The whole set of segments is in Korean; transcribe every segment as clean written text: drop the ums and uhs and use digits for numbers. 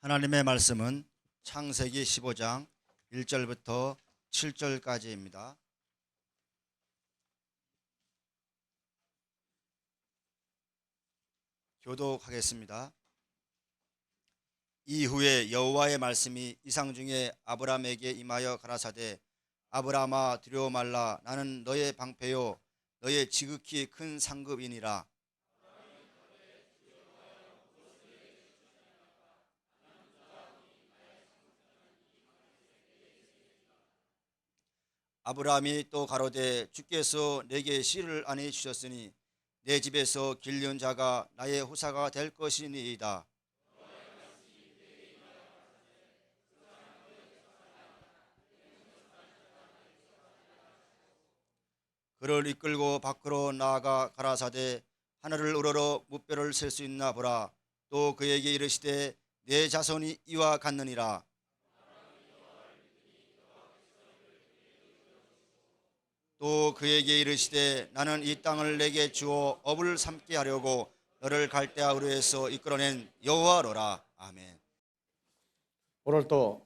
하나님의 말씀은 창세기 15장 1절부터 7절까지입니다. 교독하겠습니다. 이후에 여호와의 말씀이 이상 중에 아브라함에게 임하여 가라사대 아브라함아 두려워 말라. 나는 너의 방패요 너의 지극히 큰 상급이니라. 아브라함이 또 가로되 주께서 내게 씨를 아니 주셨으니 내 집에서 길른 자가 나의 후사가 될 것이니이다. 그를 이끌고 밖으로 나아가 가라사대 하늘을 우러러 무뼈를 셀 수 있나 보라. 또 그에게 이르시되 내 자손이 이와 같느니라. 또 그에게 이르시되 나는 이 땅을 내게 주어 업을 삼게 하려고 너를 갈대아 우르에서 이끌어낸 여호와로라. 아멘. 오늘 또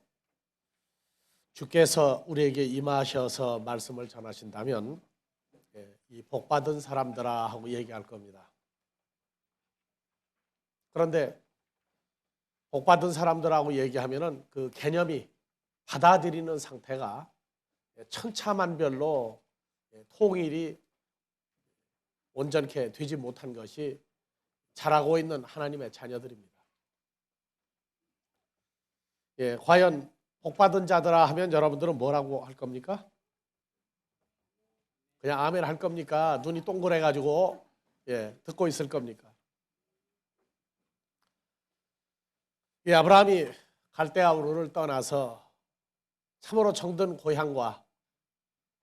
주께서 우리에게 임하셔서 말씀을 전하신다면 이 복받은 사람들아 하고 얘기할 겁니다. 그런데 복받은 사람들하고 얘기하면은 그 개념이 받아들이는 상태가 천차만별로 통일이 온전케 되지 못한 것이 자라고 있는 하나님의 자녀들입니다. 과연 복받은 자들아 하면 여러분들은 뭐라고 할 겁니까? 그냥 아멘 할 겁니까? 눈이 동그래가지고 듣고 있을 겁니까? 아브라함이 갈대아 우르를 떠나서 참으로 정든 고향과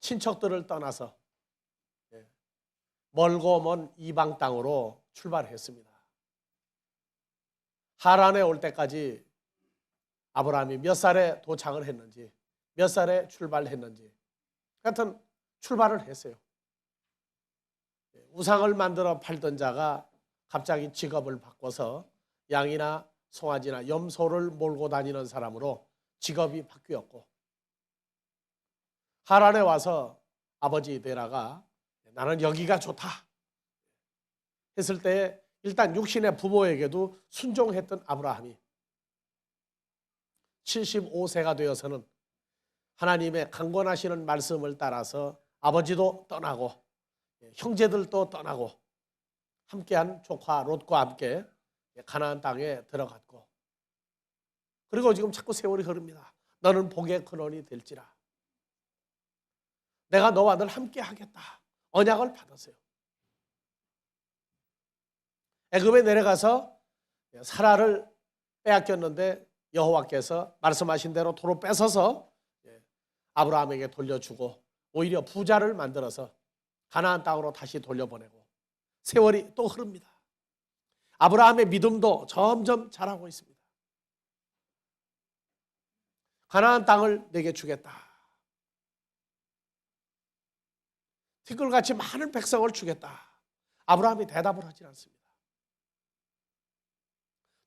친척들을 떠나서 멀고 먼 이방 땅으로 출발했습니다. 하란에 올 때까지 아브라함이 몇 살에 도착을 했는지, 몇 살에 출발했는지 같은 출발을 했어요. 우상을 만들어 팔던 자가 갑자기 직업을 바꿔서 양이나 송아지나 염소를 몰고 다니는 사람으로 직업이 바뀌었고, 하란에 와서 아버지 데라가 나는 여기가 좋다 했을 때 일단 육신의 부모에게도 순종했던 아브라함이 75세가 되어서는 하나님의 강권하시는 말씀을 따라서 아버지도 떠나고 형제들도 떠나고 함께한 조카 롯과 함께 가나안 땅에 들어갔고, 그리고 지금 자꾸 세월이 흐릅니다. 너는 복의 근원이 될지라. 내가 너와 늘 함께 하겠다. 언약을 받았어요. 애굽에 내려가서 사라를 빼앗겼는데 여호와께서 말씀하신 대로 도로 뺏어서 아브라함에게 돌려주고 오히려 부자를 만들어서 가나안 땅으로 다시 돌려보내고 세월이 또 흐릅니다. 아브라함의 믿음도 점점 자라고 있습니다. 가나안 땅을 내게 주겠다. 티끌같이 많은 백성을 주겠다. 아브라함이 대답을 하지 않습니다.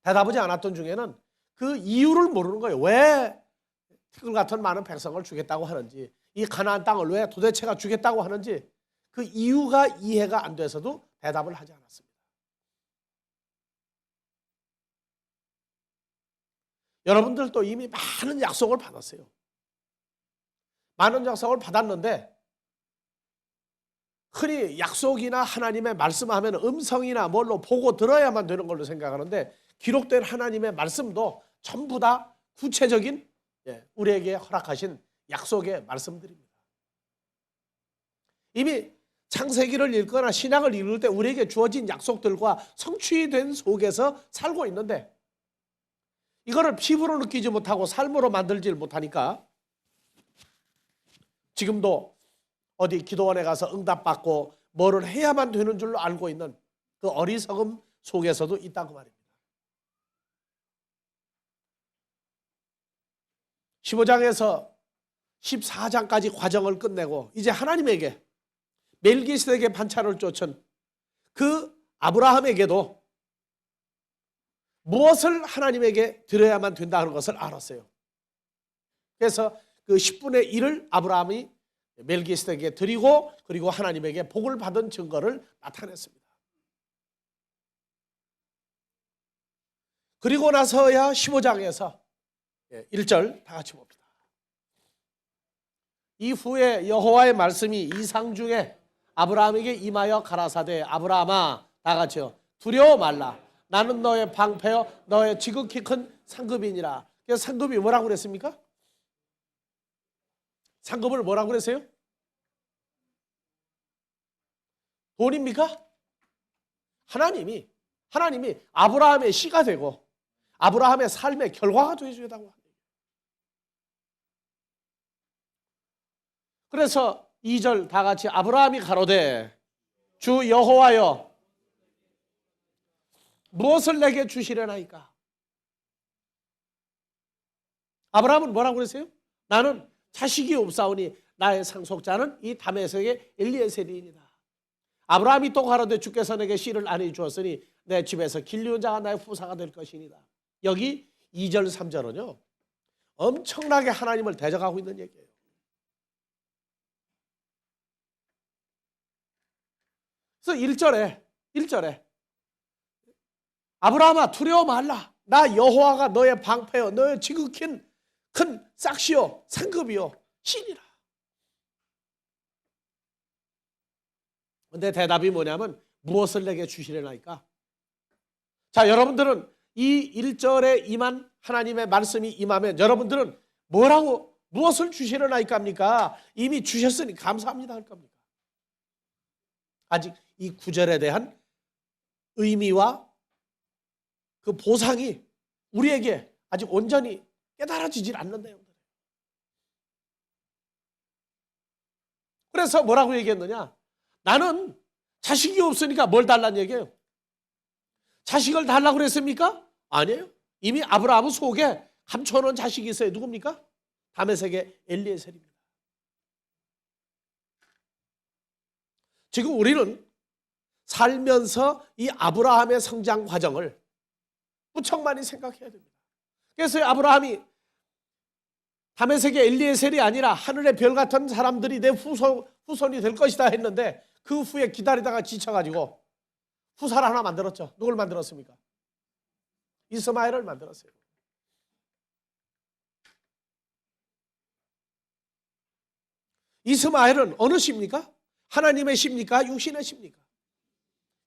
대답하지 않았던 중에는 그 이유를 모르는 거예요. 왜 티끌 같은 많은 백성을 주겠다고 하는지, 이 가나안 땅을 왜 도대체가 주겠다고 하는지 그 이유가 이해가 안 돼서도 대답을 하지 않았습니다. 여러분들도 이미 많은 약속을 받았어요. 많은 약속을 받았는데 흔히 약속이나 하나님의 말씀하면 음성이나 뭘로 보고 들어야만 되는 걸로 생각하는데 기록된 하나님의 말씀도 전부 다 구체적인 우리에게 허락하신 약속의 말씀들입니다. 이미 창세기를 읽거나 신약을 읽을 때 우리에게 주어진 약속들과 성취된 속에서 살고 있는데 이거를 피부로 느끼지 못하고 삶으로 만들지 못하니까 지금도 어디 기도원에 가서 응답받고 뭐를 해야만 되는 줄로 알고 있는 그 어리석음 속에서도 있다고 말입니다. 15장에서 14장까지 과정을 끝내고 이제 하나님에게 멜기세덱의 반차를 쫓은 그 아브라함에게도 무엇을 하나님에게 드려야만 된다는 것을 알았어요. 그래서 그 10분의 1을 아브라함이 멜기세덱에게 드리고 그리고 하나님에게 복을 받은 증거를 나타냈습니다. 그리고 나서야 15장에서 1절 다 같이 봅니다. 이후에 여호와의 말씀이 이상 중에 아브라함에게 임하여 가라사대 아브라함아 다 같이요 두려워 말라 나는 너의 방패여 너의 지극히 큰 상급이니라. 그래서 상급이 뭐라고 그랬습니까? 상급을 뭐라고 그랬어요? 돈입니까? 하나님이 아브라함의 씨가 되고 아브라함의 삶의 결과가 되어주겠다고 합니다. 그래서 2절 다 같이 아브라함이 가로되 주 여호와여 무엇을 내게 주시려나이까? 아브라함은 뭐라고 그랬어요? 나는 자식이 없사오니 나의 상속자는 이 다메섹의 엘리에셀이니라. 아브라함이 또 가로되 주께서 내게 씨를 안히 주었으니 내 집에서 길리온 자가 나의 후사가 될 것이니라. 여기 2절 3절은요 엄청나게 하나님을 대적하고 있는 얘기예요. 그래서 1절에 아브라함아 두려워 말라 나 여호와가 너의 방패요 너의 지극히 큰 싹시요 상급이요 신이라. 근데 대답이 뭐냐면 무엇을 내게 주시려나이까? 자, 여러분들은 이 1절에 임한 하나님의 말씀이 임하면 여러분들은 무엇을 주시려나이까 합니까? 이미 주셨으니 감사합니다 할 겁니까? 아직 이 9절에 대한 의미와 그 보상이 우리에게 아직 온전히 깨달아지질 않는데요. 그래서 뭐라고 얘기했느냐? 나는 자식이 없으니까 뭘 달라는 얘기예요? 자식을 달라고 그랬습니까? 아니에요. 이미 아브라함 속에 감춰놓은 자식이 있어요. 누굽니까? 다메섹의 엘리에셀입니다. 지금 우리는 살면서 이 아브라함의 성장 과정을 무척 많이 생각해야 됩니다. 그래서 아브라함이 다메섹의 엘리에셀이 아니라 하늘의 별 같은 사람들이 내 후손이 될 것이다 했는데 그 후에 기다리다가 지쳐가지고 후사를 하나 만들었죠. 누굴 만들었습니까? 이스마엘을 만들었어요. 이스마엘은 어느 시입니까? 하나님의 시입니까? 육신의 시입니까?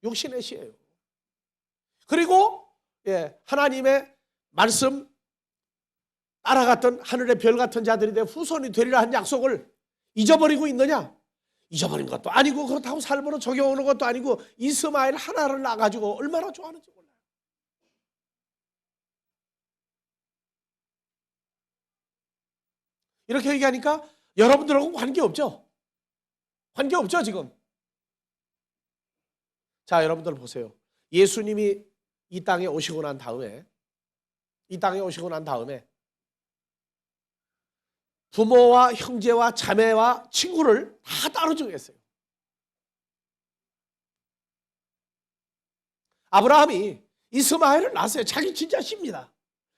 육신의 시예요. 그리고 하나님의 말씀 따라갔던 하늘의 별 같은 자들이 내 후손이 되리라 한 약속을 잊어버리고 있느냐? 잊어버린 것도 아니고 그렇다고 삶으로 적용하는 것도 아니고 이스마엘 하나를 낳아가지고 얼마나 좋아하는지 몰라요. 이렇게 얘기하니까 여러분들하고 관계없죠? 관계없죠 지금? 자, 여러분들 보세요. 예수님이 이 땅에 오시고 난 다음에 부모와 형제와 자매와 친구를 다 따로 정했어요. 아브라함이 이스마엘을 낳았어요. 자기 진짜 씨입니다.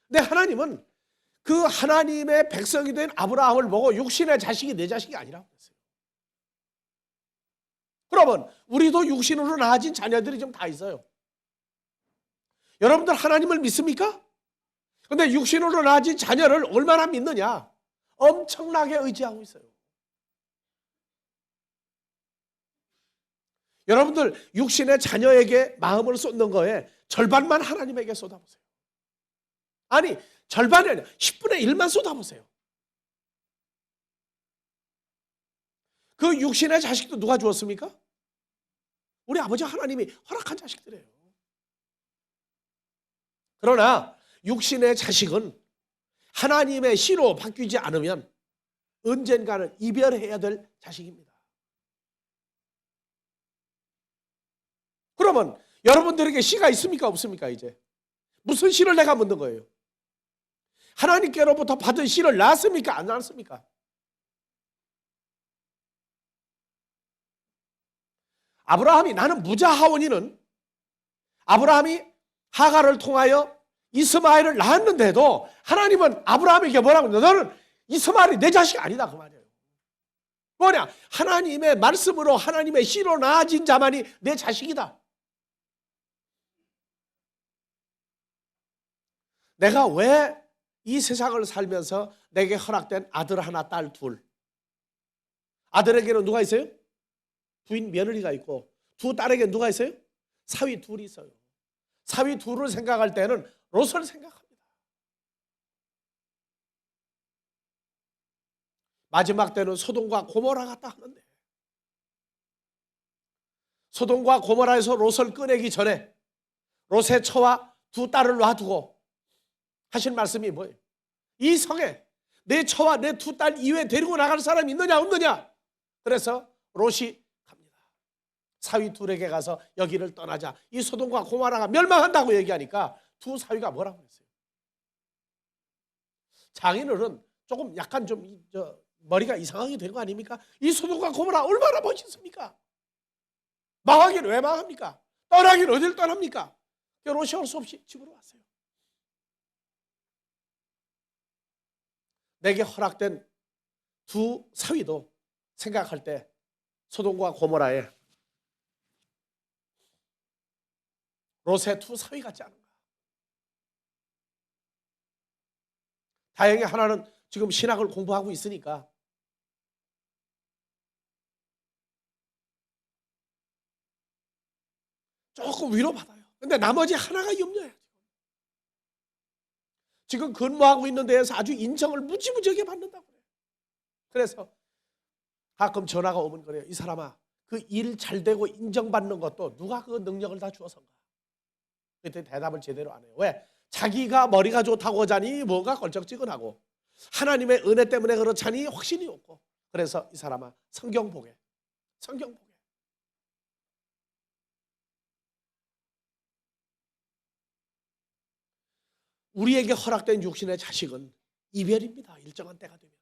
근데 하나님은 그 하나님의 백성이 된 아브라함을 보고 육신의 자식이 내 자식이 아니라고 했어요. 그러면 우리도 육신으로 낳아진 자녀들이 좀 다 있어요. 여러분들 하나님을 믿습니까? 근데 육신으로 낳아진 자녀를 얼마나 믿느냐? 엄청나게 의지하고 있어요. 여러분들 육신의 자녀에게 마음을 쏟는 거에 절반만 하나님에게 쏟아보세요. 아니 절반이 아니라 10분의 1만 쏟아보세요. 그 육신의 자식도 누가 주었습니까? 우리 아버지 하나님이 허락한 자식들이에요. 그러나 육신의 자식은 하나님의 씨로 바뀌지 않으면 언젠가는 이별해야 될 자식입니다. 그러면 여러분들에게 씨가 있습니까? 없습니까? 이제 무슨 씨를 내가 묻는 거예요? 하나님께로부터 받은 씨를 낳았습니까? 안 낳았습니까? 아브라함이 나는 무자하오니는 아브라함이 하갈을 통하여 이스마엘을 낳았는데도 하나님은 아브라함에게 뭐라고 그러냐? 너는 이스마엘이 내 자식 아니다 그 말이에요. 뭐냐? 하나님의 말씀으로 하나님의 씨로 낳아진 자만이 내 자식이다. 내가 왜 이 세상을 살면서 내게 허락된 아들 하나 딸 둘, 아들에게는 누가 있어요? 부인 며느리가 있고, 두 딸에게 누가 있어요? 사위 둘이 있어요. 사위 둘을 생각할 때는 롯을 생각합니다. 마지막 때는 소돔과 고모라 같다 하는데, 소돔과 고모라에서 롯을 꺼내기 전에 롯의 처와 두 딸을 놔두고 하신 말씀이 뭐예요? 이 성에 내 처와 내 두 딸 이외에 데리고 나갈 사람이 있느냐 없느냐? 그래서 롯이 갑니다. 사위 둘에게 가서 여기를 떠나자. 이 소돔과 고모라가 멸망한다고 얘기하니까 두 사위가 뭐라고 그랬어요? 장인어른 조금 약간 좀 머리가 이상하게 된 거 아닙니까? 이 소돔과 고모라 얼마나 멋있습니까? 망하기는 왜 망합니까? 떠나기는 어딜 떠납니까? 롯이 할 수 없이 집으로 왔어요. 내게 허락된 두 사위도 생각할 때 소돔과 고모라의 롯의 두 사위 같지 않은가? 다행히 하나는 지금 신학을 공부하고 있으니까 조금 위로받아요. 근데 나머지 하나가 염려해요. 지금 근무하고 있는 데에서 아주 인정을 무지무지하게 받는다고 그래요. 그래서 가끔 전화가 오면 그래요. 이 사람아, 그 일 잘 되고 인정받는 것도 누가 그 능력을 다 주어서인가? 그때 대답을 제대로 안 해요. 왜? 자기가 머리가 좋다고 하자니 뭔가 걸쩍지근하고 하나님의 은혜 때문에 그렇자니 확신이 없고, 그래서 이 사람아 성경 보게. 우리에게 허락된 육신의 자식은 이별입니다. 일정한 때가 되면.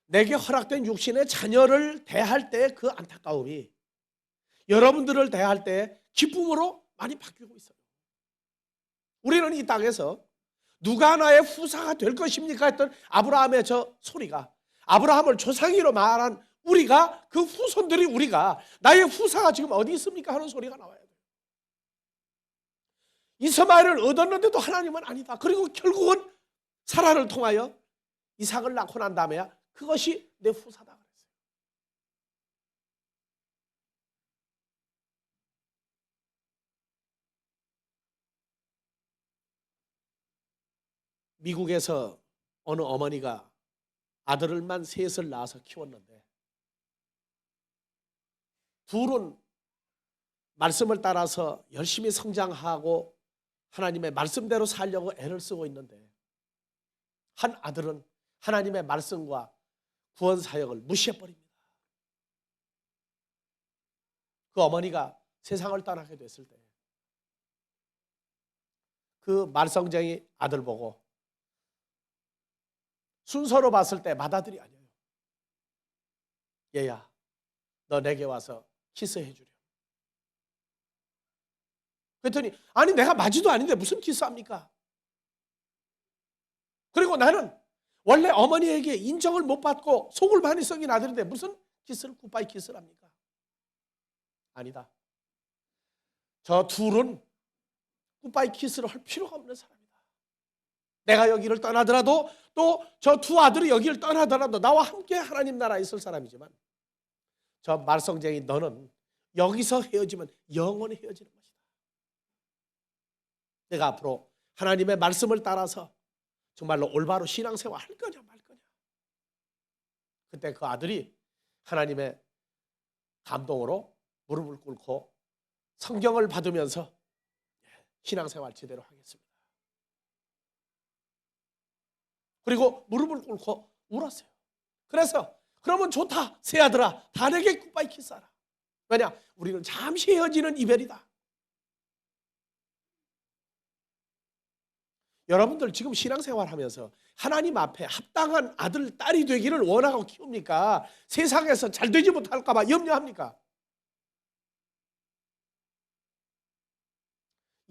내게 허락된 육신의 자녀를 대할 때 그 안타까움이 여러분들을 대할 때 기쁨으로 많이 바뀌고 있어요. 우리는 이 땅에서 누가 나의 후사가 될 것입니까? 했던 아브라함의 저 소리가, 아브라함을 조상이로 말한 우리가, 그 후손들이 우리가 나의 후사가 지금 어디 있습니까? 하는 소리가 나와야 돼요. 이스마엘을 얻었는데도 하나님은 아니다. 그리고 결국은 사라를 통하여 이삭을 낳고 난 다음에야 그것이 내 후사다 그랬어요. 미국에서 어느 어머니가 아들을만 셋을 낳아서 키웠는데 둘은 말씀을 따라서 열심히 성장하고 하나님의 말씀대로 살려고 애를 쓰고 있는데, 한 아들은 하나님의 말씀과 구원 사역을 무시해버립니다. 그 어머니가 세상을 떠나게 됐을 때 그 말썽쟁이 아들 보고 순서로 봤을 때 맏아들이 아니에요. 얘야, 너 내게 와서 키스해 주렴. 그랬더니 아니 내가 마지도 아닌데 무슨 키스합니까? 그리고 나는 원래 어머니에게 인정을 못 받고 속을 많이 썩인 아들인데 무슨 키스를, 굿바이 키스를 합니까? 아니다. 저 둘은 굿바이 키스를 할 필요가 없는 사람이다. 내가 여기를 떠나더라도, 또 저 두 아들이 여기를 떠나더라도 나와 함께 하나님 나라에 있을 사람이지만, 저 말썽쟁이 너는 여기서 헤어지면 영원히 헤어지는 것이다. 내가 앞으로 하나님의 말씀을 따라서 정말로 올바로 신앙생활 할 거냐 말 거냐. 그때 그 아들이 하나님의 감동으로 무릎을 꿇고 성경을 받으면서 신앙생활 제대로 하겠습니다. 그리고 무릎을 꿇고 울었어요. 그래서 그러면 좋다, 새 아들아, 다 내게 굿바이 키스하라. 왜냐? 우리는 잠시 헤어지는 이별이다. 여러분들 지금 신앙생활 하면서 하나님 앞에 합당한 아들, 딸이 되기를 원하고 키웁니까? 세상에서 잘 되지 못할까 봐 염려합니까?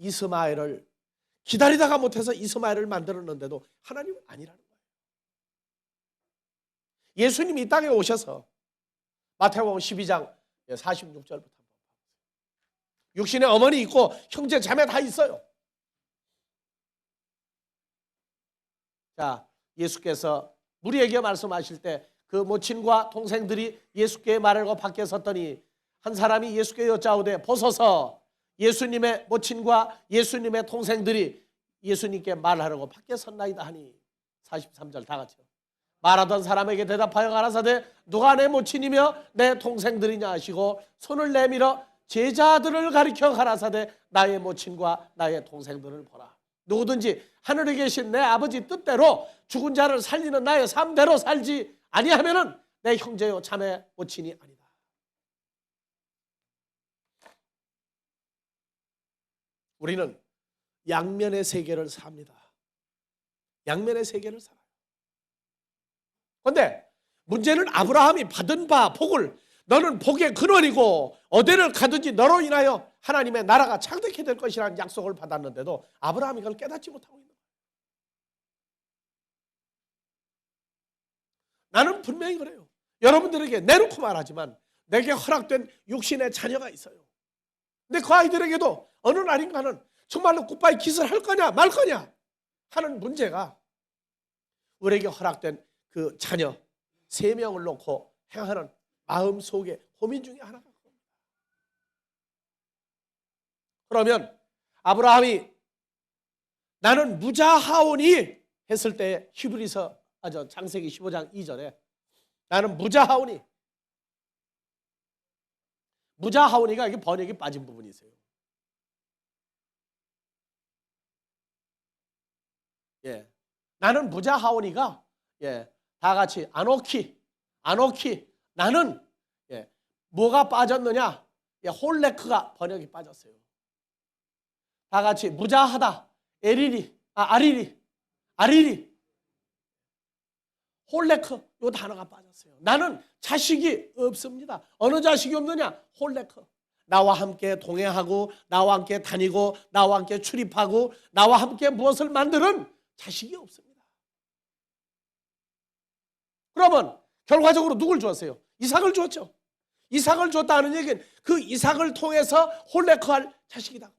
이스마엘을 기다리다가 못해서 이스마엘을 만들었는데도 하나님은 아니라는 거예요. 예수님이 이 땅에 오셔서 마태복음 12장 46절부터 육신의 어머니 있고 형제 자매 다 있어요. 자, 예수께서 우리에게 말씀하실 때 그 모친과 동생들이 예수께 말하고 밖에 섰더니 한 사람이 예수께 여짜오되 보소서. 예수님의 모친과 예수님의 동생들이 예수님께 말하려고 밖에 섰나이다 하니 43절 다 같이요. 말하던 사람에게 대답하여 가라사대 누가 내 모친이며 내 동생들이냐 하시고 손을 내밀어 제자들을 가리켜 가라사대 나의 모친과 나의 동생들을 보라. 누구든지 하늘에 계신 내 아버지 뜻대로 죽은 자를 살리는 나의 삶대로 살지 아니하면은 내 형제요 자매 모친이 아니다. 우리는 양면의 세계를 삽니다. 양면의 세계를 살아요. 그런데 문제는 아브라함이 받은 바 복을 너는 복의 근원이고 어디를 가든지 너로 인하여 하나님의 나라가 창대케 될 것이라는 약속을 받았는데도 아브라함이 그걸 깨닫지 못하고 있는 거예요. 나는 분명히 그래요. 여러분들에게 내놓고 말하지만 내게 허락된 육신의 자녀가 있어요. 근데 그 아이들에게도 어느 날인가는 정말로 굿바이 킷을 할 거냐 말 거냐 하는 문제가 우리에게 허락된 그 자녀 3명을 놓고 행하는 마음속의 고민 중에 하나가 겁니다. 그러면 아브라함이 나는 무자하오니 했을 때 히브리서 창세기 15장 2절에 나는 무자하오니, 무자하오니가 이게 번역이 빠진 부분이 있어요. 예, 나는 무자하오니가 다 같이 아노키 나는 뭐가 빠졌느냐? 홀레크가 번역이 빠졌어요. 다 같이 무자하다 아리리 홀레크 이 단어가 빠졌어요. 나는 자식이 없습니다. 어느 자식이 없느냐? 홀레크. 나와 함께 동행하고 나와 함께 다니고 나와 함께 출입하고 나와 함께 무엇을 만드는 자식이 없습니다. 그러면 결과적으로 누굴 주었어요? 이삭을 주었죠. 이삭을 줬다는 얘기는 그 이삭을 통해서 홀레크할 자식이다.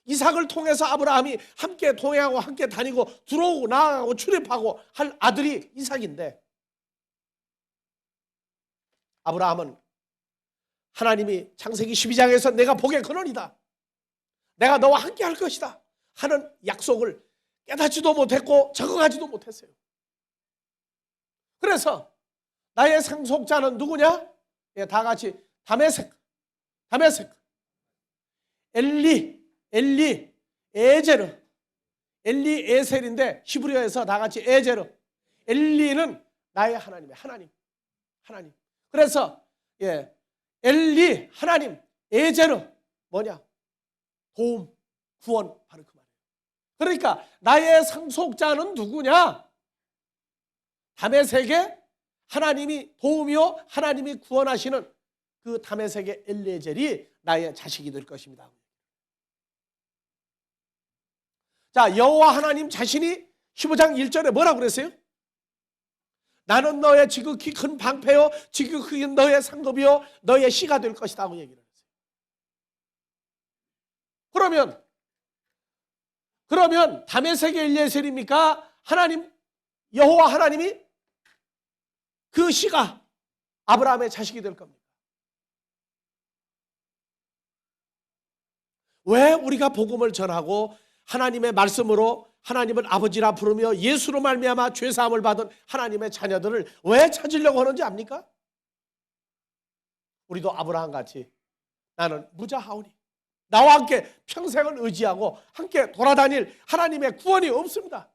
이삭을 통해서 아브라함이 함께 동행하고 함께 다니고 들어오고 나가고 출입하고 할 아들이 이삭인데 아브라함은 하나님이 창세기 12장에서 내가 복의 근원이다. 내가 너와 함께 할 것이다 하는 약속을 깨닫지도 못했고 적응하지도 못했어요. 그래서 나의 상속자는 누구냐? 다 같이 다메섹 엘리 에제르 엘리 에셀인데 히브리어에서 다 같이 에제르 엘리는 나의 하나님 그래서 엘리 하나님 에제르 뭐냐? 도움 구원 바로 그 말이에요. 그러니까 나의 상속자는 누구냐? 다메섹의 하나님이 도움이요 하나님이 구원하시는 그 다메섹의 엘리에젤이 나의 자식이 될 것입니다. 자, 여호와 하나님 자신이 15장 1절에 뭐라고 그랬어요? 나는 너의 지극히 큰 방패요 지극히 너의 상급이요 너의 씨가 될 것이다 하고 얘기를 했어요. 그러면 다메섹의 엘리에셀입니까? 하나님 여호와 하나님이 그 씨가 아브라함의 자식이 될 겁니다. 왜 우리가 복음을 전하고 하나님의 말씀으로 하나님을 아버지라 부르며 예수로 말미암아 죄사함을 받은 하나님의 자녀들을 왜 찾으려고 하는지 압니까? 우리도 아브라함같이 나는 무자하오니 나와 함께 평생을 의지하고 함께 돌아다닐 하나님의 구원이 없습니다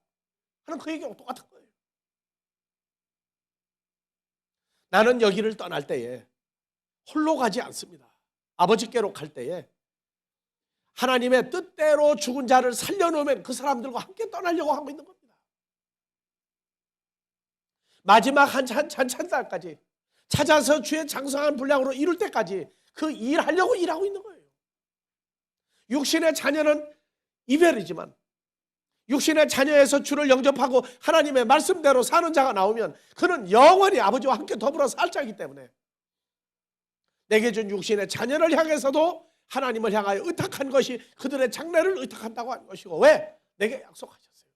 하는 그 얘기하고 똑같은 거예요. 나는 여기를 떠날 때에 홀로 가지 않습니다. 아버지께로 갈 때에 하나님의 뜻대로 죽은 자를 살려놓으면 그 사람들과 함께 떠나려고 하고 있는 겁니다. 마지막 한 찬날까지 찾아서 주의 장성한 분량으로 이룰 때까지 그 일하려고 일하고 있는 거예요. 육신의 자녀는 이별이지만 육신의 자녀에서 주를 영접하고 하나님의 말씀대로 사는 자가 나오면 그는 영원히 아버지와 함께 더불어 살 자이기 때문에 내게 준 육신의 자녀를 향해서도 하나님을 향하여 의탁한 것이 그들의 장래를 의탁한다고 하는 것이고, 왜? 내게 약속하셨어요.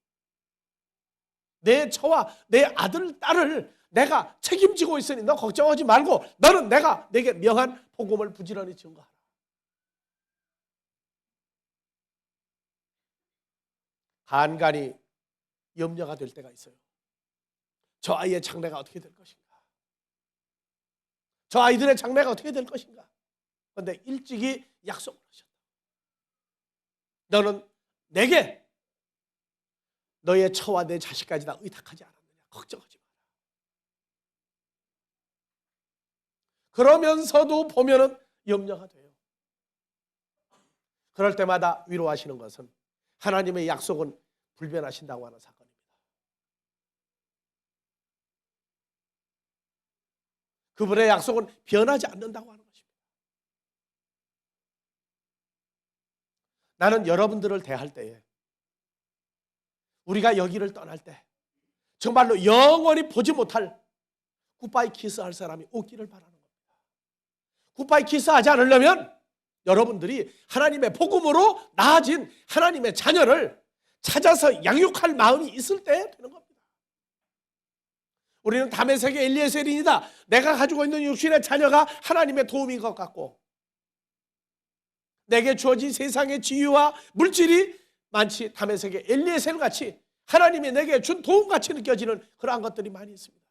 내 처와 내 아들, 딸을 내가 책임지고 있으니 너 걱정하지 말고 너는 내가 내게 명한 복음을 부지런히 증거하라. 간간히 염려가 될 때가 있어요. 저 아이의 장래가 어떻게 될 것인가? 저 아이들의 장래가 어떻게 될 것인가? 그런데 일찍이 약속을 하셨다. 너는 내게 너의 처와 내 자식까지 다 의탁하지 않았느냐? 걱정하지 마라. 그러면서도 보면은 염려가 돼요. 그럴 때마다 위로하시는 것은 하나님의 약속은 불변하신다고 하는 사건입니다. 그분의 약속은 변하지 않는다고 하는 것입니다. 나는 여러분들을 대할 때에, 우리가 여기를 떠날 때 정말로 영원히 보지 못할 굿바이 키스할 사람이 없기를 바라는 겁니다. 굿바이 키스하지 않으려면 여러분들이 하나님의 복음으로 나아진 하나님의 자녀를 찾아서 양육할 마음이 있을 때 되는 겁니다. 우리는 다메섹의 엘리에셀이다. 내가 가지고 있는 육신의 자녀가 하나님의 도움인 것 같고, 내게 주어진 세상의 지위와 물질이 마치 다메섹의 엘리에셀 같이 하나님이 내게 준 도움같이 느껴지는 그러한 것들이 많이 있습니다.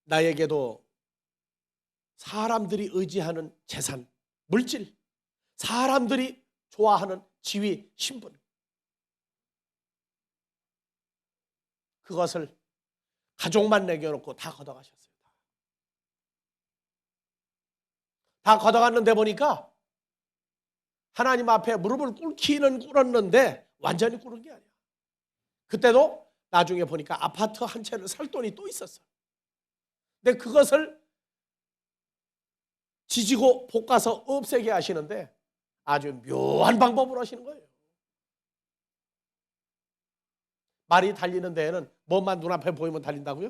나에게도 사람들이 의지하는 재산, 물질, 사람들이 좋아하는 지위, 신분, 그것을 가족만 남겨놓고 다 걷어가셨어요. 다 걷어갔는데 보니까 하나님 앞에 무릎을 꿇었는데 완전히 꿇은 게 아니야. 그때도 나중에 보니까 아파트 한 채를 살 돈이 또 있었어. 근데 그것을 지지고 볶아서 없애게 하시는데 아주 묘한 방법으로 하시는 거예요. 말이 달리는 데에는 뭐만 눈앞에 보이면 달린다고요?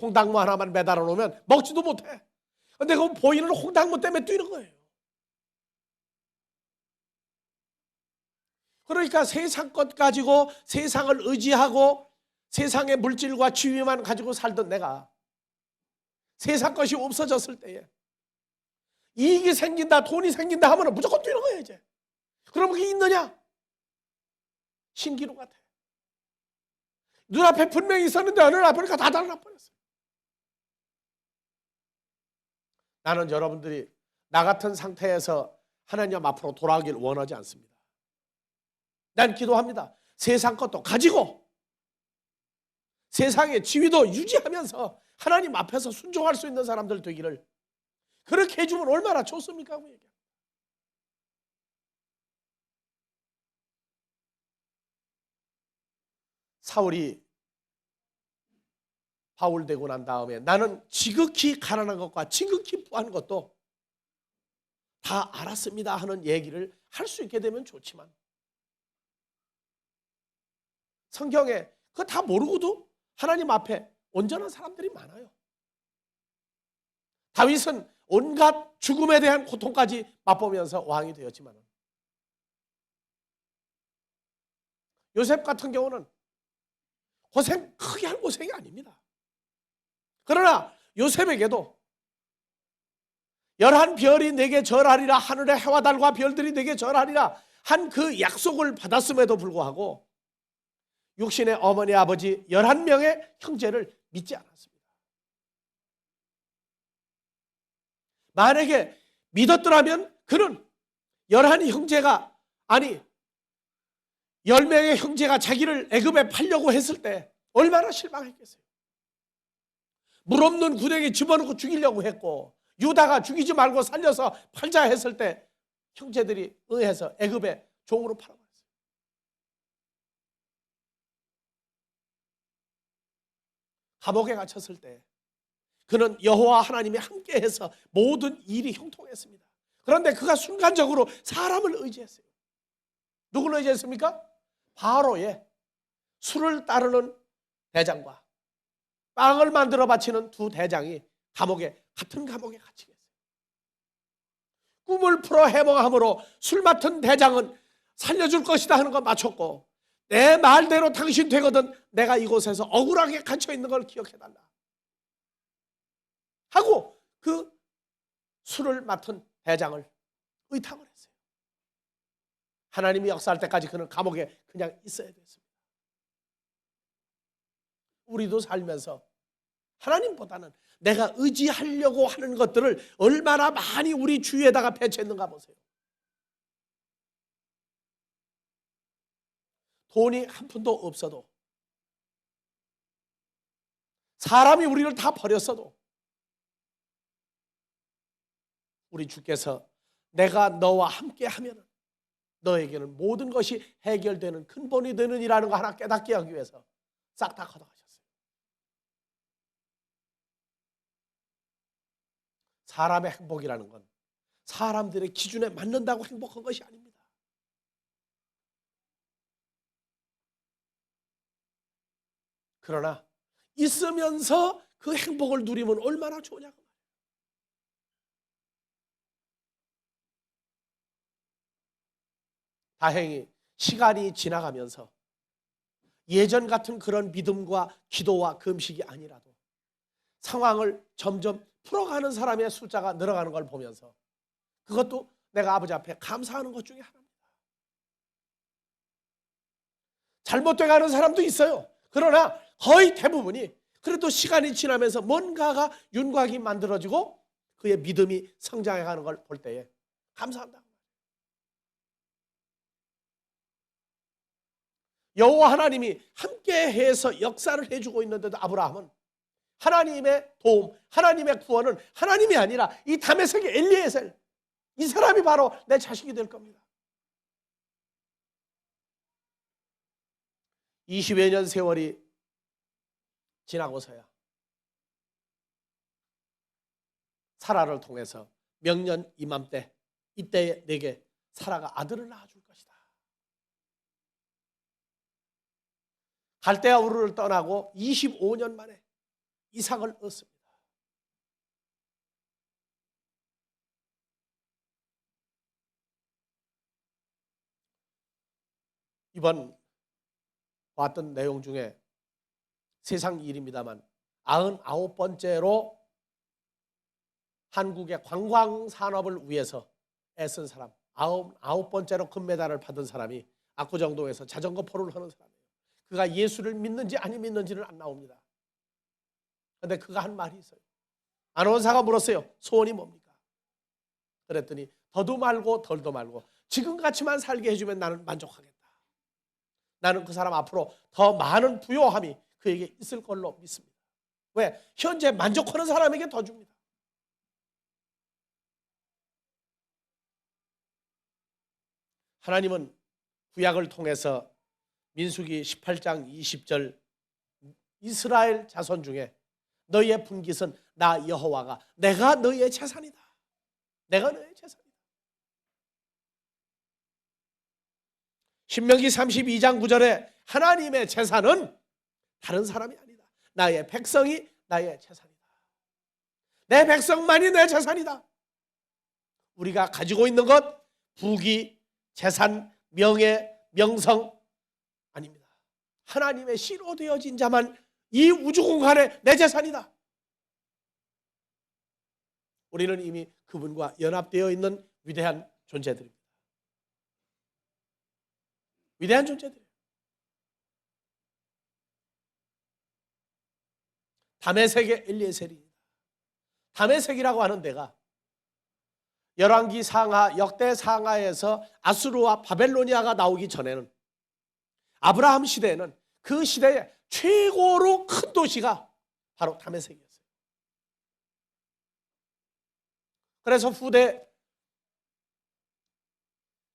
홍당무 하나만 매달아 놓으면 먹지도 못해. 근데 그 보이는 홍당무 때문에 뛰는 거예요. 그러니까 세상 것 가지고 세상을 의지하고 세상의 물질과 지위만 가지고 살던 내가 세상 것이 없어졌을 때에 이익이 생긴다, 돈이 생긴다 하면 무조건 뛰는 거예요, 이제. 그러면 그게 있느냐? 신기루 같아. 눈앞에 분명히 있었는데 어느 날 보니까 다 달라버렸어요. 나는 여러분들이 나 같은 상태에서 하나님 앞으로 돌아오길 원하지 않습니다. 난 기도합니다. 세상 것도 가지고 세상의 지위도 유지하면서 하나님 앞에서 순종할 수 있는 사람들 되기를, 그렇게 해주면 얼마나 좋습니까? 사울이 바울 되고 난 다음에 나는 지극히 가난한 것과 지극히 부한 것도 다 알았습니다 하는 얘기를 할 수 있게 되면 좋지만, 성경에 그거 다 모르고도 하나님 앞에 온전한 사람들이 많아요. 다윗은 온갖 죽음에 대한 고통까지 맛보면서 왕이 되었지만, 요셉 같은 경우는 크게 한 고생이 아닙니다. 그러나 요셉에게도 11별이 내게 절하리라, 하늘의 해와 달과 별들이 내게 절하리라 한 그 약속을 받았음에도 불구하고 육신의 어머니 아버지 11명의 형제를 믿지 않았습니다. 만약에 믿었더라면 그는 11 형제가, 아니 10명의 형제가 자기를 애굽에 팔려고 했을 때 얼마나 실망했겠어요. 물 없는 구덩이에 집어넣고 죽이려고 했고, 유다가 죽이지 말고 살려서 팔자 했을 때 형제들이 의해서 애굽에 종으로 팔아버렸어요. 감옥에 갇혔을 때 그는 여호와 하나님이 함께해서 모든 일이 형통했습니다. 그런데 그가 순간적으로 사람을 의지했어요. 누구를 의지했습니까? 바로의 술을 따르는 대장과 빵을 만들어 바치는 두 대장이 같은 감옥에 갇히게 했어요. 꿈을 풀어 해몽함으로 술 맡은 대장은 살려줄 것이다 하는 거 맞췄고, 내 말대로 당신 되거든 내가 이곳에서 억울하게 갇혀 있는 걸 기억해달라 하고 그 술을 맡은 대장을 의탁을 했어요. 하나님이 역사할 때까지 그는 감옥에 그냥 있어야 됐습니다. 우리도 살면서 하나님보다는 내가 의지하려고 하는 것들을 얼마나 많이 우리 주위에다가 배치했는가 보세요. 돈이 한 푼도 없어도, 사람이 우리를 다 버렸어도, 우리 주께서 내가 너와 함께 하면 너에게는 모든 것이 해결되는 근본이 되느니라는 거 하나 깨닫게 하기 위해서 싹 다 걷어가셨어요. 사람의 행복이라는 건 사람들의 기준에 맞는다고 행복한 것이 아닙니다. 그러나 있으면서 그 행복을 누리면 얼마나 좋냐고. 다행히 시간이 지나가면서 예전 같은 그런 믿음과 기도와 금식이 아니라도 상황을 점점 풀어가는 사람의 숫자가 늘어가는 걸 보면서 그것도 내가 아버지 앞에 감사하는 것 중에 하나입니다. 잘못돼가는 사람도 있어요. 그러나 거의 대부분이 그래도 시간이 지나면서 뭔가가 윤곽이 만들어지고 그의 믿음이 성장해가는 걸 볼 때에 감사한다. 여호와 하나님이 함께해서 역사를 해주고 있는데도 아브라함은 하나님의 도움, 하나님의 구원은 하나님이 아니라 이 다메섹의 엘리에셀, 이 사람이 바로 내 자식이 될 겁니다. 20여 년 세월이 지나고서야 사라를 통해서 명년 이맘때, 이때에 내게 사라가 아들을 낳아줄 것이다. 갈대아 우르를 떠나고 25년 만에 이삭을 얻습니다. 이번 봤던 내용 중에 세상 일입니다만 99번째로 한국의 관광산업을 위해서 애쓴 사람, 99번째로 금메달을 받은 사람이 압구정동에서 자전거 포를 하는 사람이에요. 그가 예수를 믿는지 안 믿는지는 안 나옵니다. 그런데 그가 한 말이 있어요. 안원사가 물었어요. 소원이 뭡니까? 그랬더니 더도 말고 덜도 말고 지금같이만 살게 해주면 나는 만족하겠다. 나는 그 사람 앞으로 더 많은 부요함이 그에게 있을 걸로 믿습니다. 왜? 현재 만족하는 사람에게 더 줍니다. 하나님은 구약을 통해서 민수기 18장 20절 이스라엘 자손 중에 너희의 분깃은 나 여호와가 내가 너희의 재산이다. 내가 너희의 재산이다. 신명기 32장 9절에 하나님의 재산은 다른 사람이 아니다. 나의 백성이 나의 재산이다. 내 백성만이 내 재산이다. 우리가 가지고 있는 것, 부귀, 재산, 명예, 명성 아닙니다. 하나님의 씨로 되어진 자만 이 우주 공간에 내 재산이다. 우리는 이미 그분과 연합되어 있는 위대한 존재들입니다. 위대한 존재들이에요. 다메섹의 엘리에셀입니다. 다메섹이라고 하는 데가 열왕기 상하, 역대 상하에서 아수르와 바벨로니아가 나오기 전에는 아브라함 시대에는 그 시대에 최고로 큰 도시가 바로 다메섹이었어요. 그래서 후대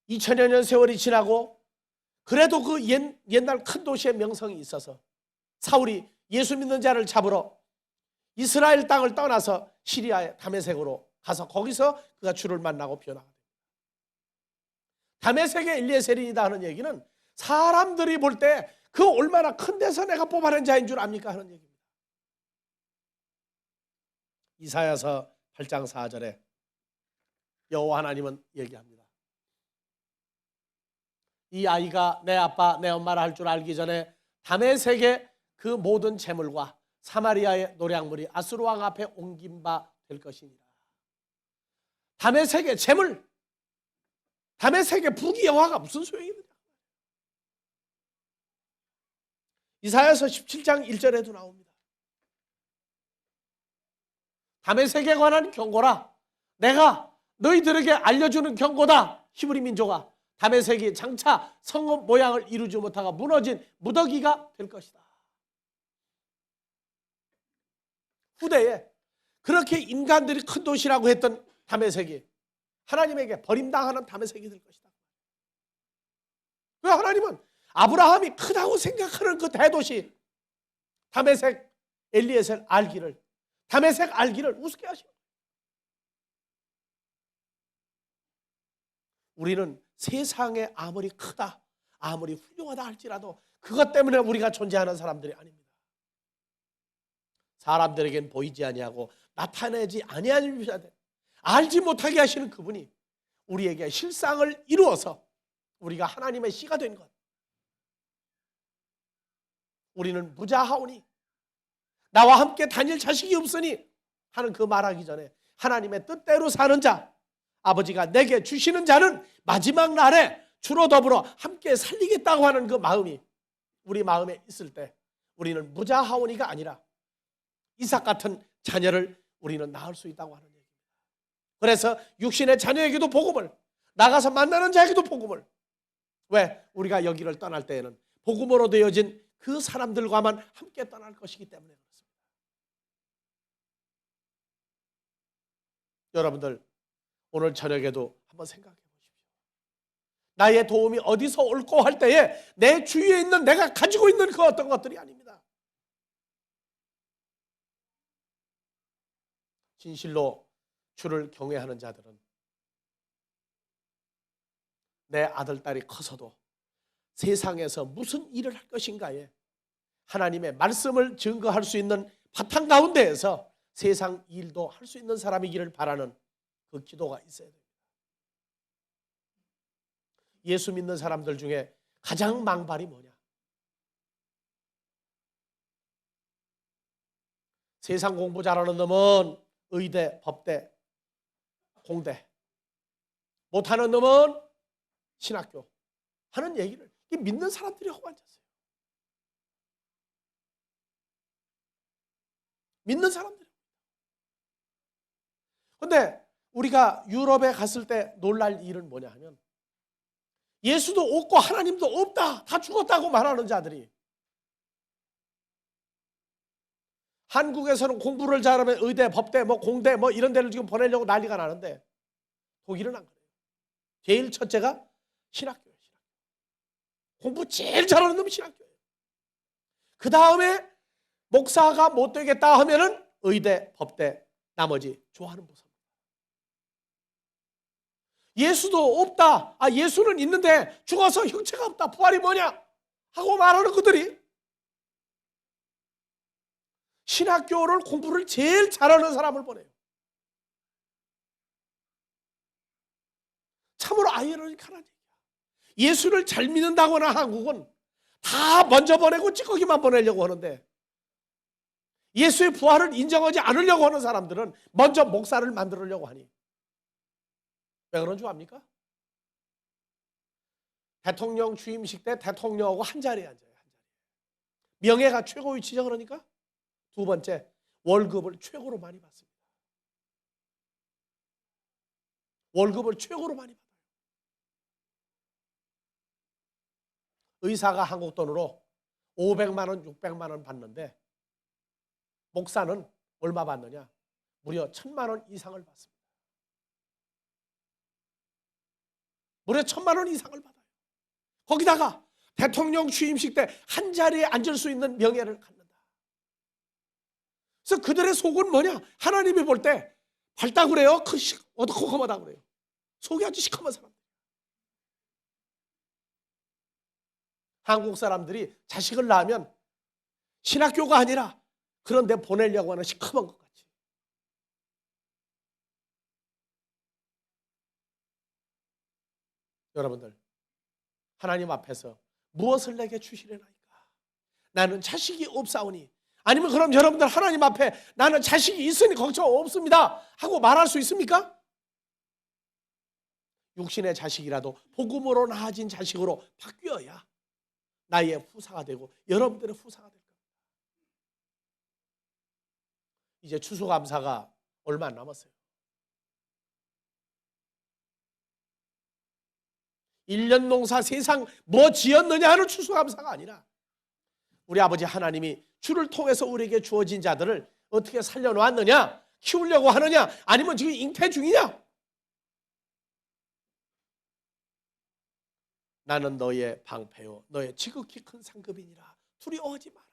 2000여 년 세월이 지나고 그래도 그 옛날 큰 도시의 명성이 있어서 사울이 예수 믿는 자를 잡으러 이스라엘 땅을 떠나서 시리아의 다메섹으로 가서 거기서 그가 주를 만나고 변화가 됩니다. 다메섹의 엘리에셀이다 하는 얘기는 사람들이 볼 때 그 얼마나 큰 데서 내가 뽑아낸 자인 줄 압니까 하는 얘기입니다. 이사야서 8장 4절에 여호와 하나님은 얘기합니다. 이 아이가 내 아빠 내 엄마를 할 줄 알기 전에 다메섹의 그 모든 재물과 사마리아의 노략물이 아수르 왕 앞에 옮긴 바 될 것이니라. 다메섹의 재물, 다메섹의 부귀영화가 무슨 소용이 있느냐. 이사야서 17장 1절에도 나옵니다. 다메섹에 관한 경고라. 내가 너희들에게 알려주는 경고다. 히브리 민족아, 다메섹이 장차 성읍 모양을 이루지 못하고 무너진 무더기가 될 것이다. 후대에 그렇게 인간들이 큰 도시라고 했던 다메섹이 하나님에게 버림당하는 다메섹이 될 것이다. 그 하나님은 아브라함이 크다고 생각하는 그 대도시 다메섹 엘리에셀 알기를, 다메섹 알기를 우습게 하시는 거예요. 우리는 세상에 아무리 크다, 아무리 훌륭하다 할지라도 그것 때문에 우리가 존재하는 사람들이 아닙니다. 사람들에겐 보이지 아니하고 나타내지 아니하는 알지 못하게 하시는 그분이 우리에게 실상을 이루어서 우리가 하나님의 씨가 된 것. 우리는 무자하오니 나와 함께 다닐 자식이 없으니 하는 그 말하기 전에 하나님의 뜻대로 사는 자, 아버지가 내게 주시는 자는 마지막 날에 주로 더불어 함께 살리겠다고 하는 그 마음이 우리 마음에 있을 때 우리는 무자하오니가 아니라 이삭 같은 자녀를 우리는 낳을 수 있다고 하는 얘기입니다. 그래서 육신의 자녀에게도 복음을, 나가서 만나는 자에게도 복음을. 왜? 우리가 여기를 떠날 때에는 복음으로 되어진 그 사람들과만 함께 떠날 것이기 때문에 그렇습니다. 여러분들 오늘 저녁에도 한번 생각해 보십시오. 나의 도움이 어디서 올고 할 때에 내 주위에 있는 내가 가지고 있는 그 어떤 것들이 아닙니다. 진실로 주를 경외하는 자들은 내 아들, 딸이 커서도 세상에서 무슨 일을 할 것인가에 하나님의 말씀을 증거할 수 있는 바탕 가운데에서 세상 일도 할 수 있는 사람이기를 바라는 그 기도가 있어야 됩니다. 예수 믿는 사람들 중에 가장 망발이 뭐냐? 세상 공부 잘하는 놈은 의대, 법대, 공대, 못하는 놈은 신학교 하는 얘기를 믿는 사람들이 하고 앉았어요. 믿는 사람들. 그런데 우리가 유럽에 갔을 때 놀랄 일은 뭐냐 하면 예수도 없고 하나님도 없다, 다 죽었다고 말하는 자들이 한국에서는 공부를 잘하면 의대, 법대, 공대 이런 데를 지금 보내려고 난리가 나는데 독일은 안 그래요. 제일 첫째가 신학교예요. 공부 제일 잘하는 놈이 신학교예요. 그 다음에 목사가 못 되겠다 하면은 의대, 법대, 나머지 좋아하는 모습. 예수도 없다. 예수는 있는데 죽어서 형체가 없다. 부활이 뭐냐? 하고 말하는 그들이 신학교를 공부를 제일 잘하는 사람을 보내요. 참으로 아이러니컬한 얘기야. 예수를 잘 믿는다거나 한국은 다 먼저 보내고 찌꺼기만 보내려고 하는데 예수의 부활을 인정하지 않으려고 하는 사람들은 먼저 목사를 만들려고 하니 왜 그런 줄 압니까? 대통령 취임식 때 대통령하고 한 자리에 앉아요. 한 자리에. 명예가 최고 위치죠. 그러니까 두 번째, 월급을 최고로 많이 받습니다. 월급을 최고로 많이 받아요. 의사가 한국 돈으로 500만 원, 600만 원 받는데 목사는 얼마 받느냐? 무려 1000만 원 이상을 받습니다. 무려 1000만 원 이상을 받아요. 거기다가 대통령 취임식 때 한 자리에 앉을 수 있는 명예를 갖는다. 그래서 그들의 속은 뭐냐? 하나님이 볼 때 밝다 그래요? 어두컴컴하다 그래요? 속이 아주 시커먼 사람. 한국 사람들이 자식을 낳으면 신학교가 아니라 그런데 보내려고 하는 시커먼 것 같이. 여러분들, 하나님 앞에서 무엇을 내게 주시려나이까? 나는 자식이 없사오니. 아니면 그럼 여러분들 하나님 앞에 나는 자식이 있으니 걱정 없습니다 하고 말할 수 있습니까? 육신의 자식이라도 복음으로 낳아진 자식으로 바뀌어야 나의 후사가 되고 여러분들의 후사가 될 겁니다. 이제 추수감사가 얼마 안 남았어요. 1년 농사 세상 뭐 지었느냐 하는 추수감사가 아니라 우리 아버지 하나님이 주를 통해서 우리에게 주어진 자들을 어떻게 살려놓았느냐, 키우려고 하느냐, 아니면 지금 잉태 중이냐. 나는 너의 방패요 너의 지극히 큰 상급이니라. 두려워하지 마라.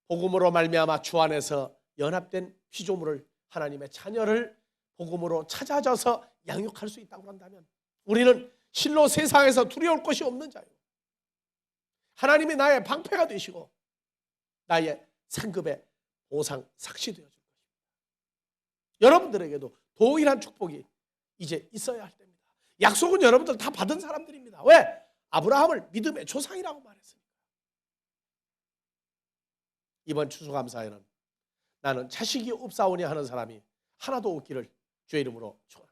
복음으로 말미암아 주 안에서 연합된 피조물을, 하나님의 자녀를 복음으로 찾아져서 양육할 수 있다고 한다면 우리는 실로 세상에서 두려울 것이 없는 자요, 하나님이 나의 방패가 되시고 나의 상급의 보상 삭시 되어줄 것입니다. 여러분들에게도 동일한 축복이 이제 있어야 할 때입니다. 약속은 여러분들 다 받은 사람들입니다. 왜? 아브라함을 믿음의 조상이라고 말했으니까. 이번 추수감사에는 나는 자식이 없사오니 하는 사람이 하나도 없기를 주의 이름으로 축원합니다.